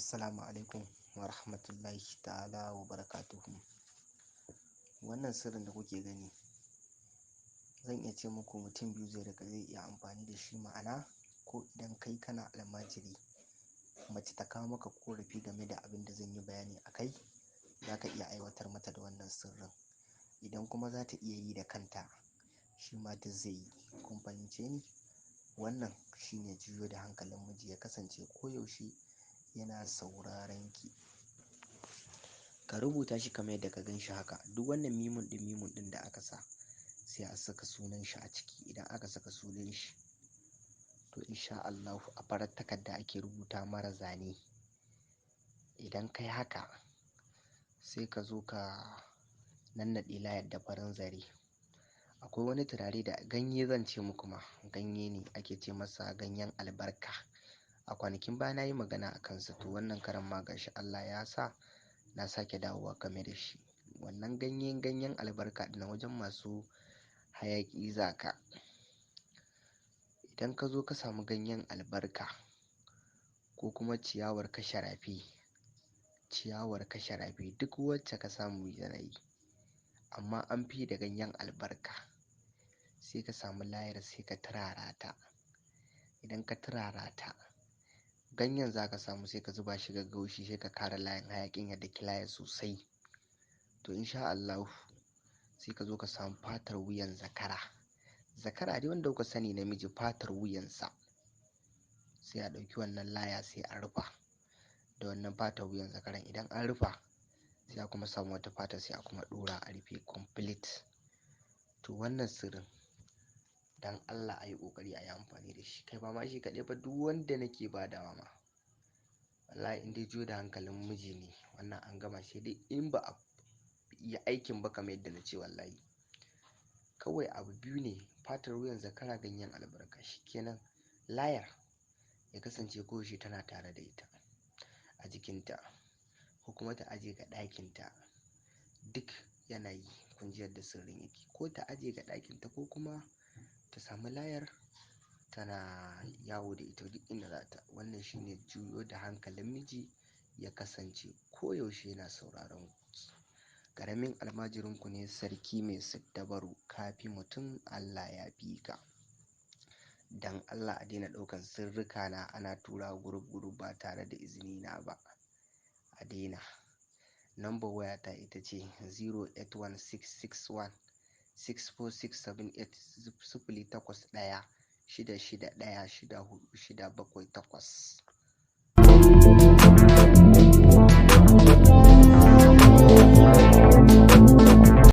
Assalamu alaikum wa rahmatullahi ta'ala wa barakatuhu. Wannan sirrin da kuke gani, zan iya ce muku mutum biyu zai iya amfani da shi. Ma'ana, ko idan kai kana almajiri, mace ta kawo maka ƙorafi game da abin da zan yi bayani a kai, za ka iya aiwatar mata da wannan sirrin. Idan kuma za ta iya yi da kanta, shi ma duk zai yi. Kun fahimce ni? Wannan shi ne juyo da hankalin miji, ya kasance koyaushe yana sauraron ki. Ka rubuta shi kamar yadda ka gan shi haka. Duk wannan mimun ɗin da aka sa, sai a saka sunan shi a ciki. Idan aka saka sunan shi, to insha Allahu a farar takarda ake rubuta mara zane. Idan kai haka, sai ka zo ka nannaɗe layar da farin zare. Akwai wani turare da ganye, zan ce muku ma ganye ne, ake ce masa ganyen albarka. A kwanakin baya na yi magana a kansa, to wannan karan ma gashi Allah ya sa na sake dawowa game da shi. Wannan ganyen albarka na wajen masu hayaƙi zaka. Idan ka zo ka samu ganyen albarka ko kuma ciyawar kasharafi, duk wacce ka samu yanayi, amma an fi da ganyen albarka. Sai ka samu layar, sai ka turara ta. Idan ka turara ta, ganyen za ka samu, sai ka zuba shi ga gaushi, sai ka kara layin hayaƙin ya daki layar sosai. To insha Allahu, sai ka zo ka samu fatar wuyan zakara. Zakara dai wanda kuka sani namiji, fatar wuyansa. Sai a ɗauki wannan laya, sai a rufa da wannan fatar wuyan zakaran. Idan an rufa, sai a kuma samu wata fata, sai a kuma ɗora a rufe complete. To wannan sirrin, dan Allah a yi ƙoƙari a yi amfani da shi. Kai ba ma shi kaɗai ba, duk wanda nake badawa ma, wallahi in dai juyo da hankalin miji ne, wannan an gama shi. Dai in ba a yi aikin ba kamar yadda na ce, wallahi kawai abu biyu ne: fatar wuyan zakara, ganyen albarka. Shikenan. Layar ya kasance koyaushe tana tare da ita a jikinta, ko kuma ta aje ga ɗakinta. Duk yana yi. Kun ji yadda sirrin yake. Ko ta aje ga ɗakinta, ko kuma ta samu layar tana yawo da ita duk inda za ta. Wannan shi ne juyo da hankalin miji, ya kasance koyaushe yana sauraron ku. Ƙaramin almajirinku ne, sarki mai siddabaru. Kafi mutum, Allah ya fi ka. Dan Allah a daina ɗaukan sirrika na ana tura group ba tare da izini na ba. A daina. Number wayata ita ce 08166164678, 08166164678.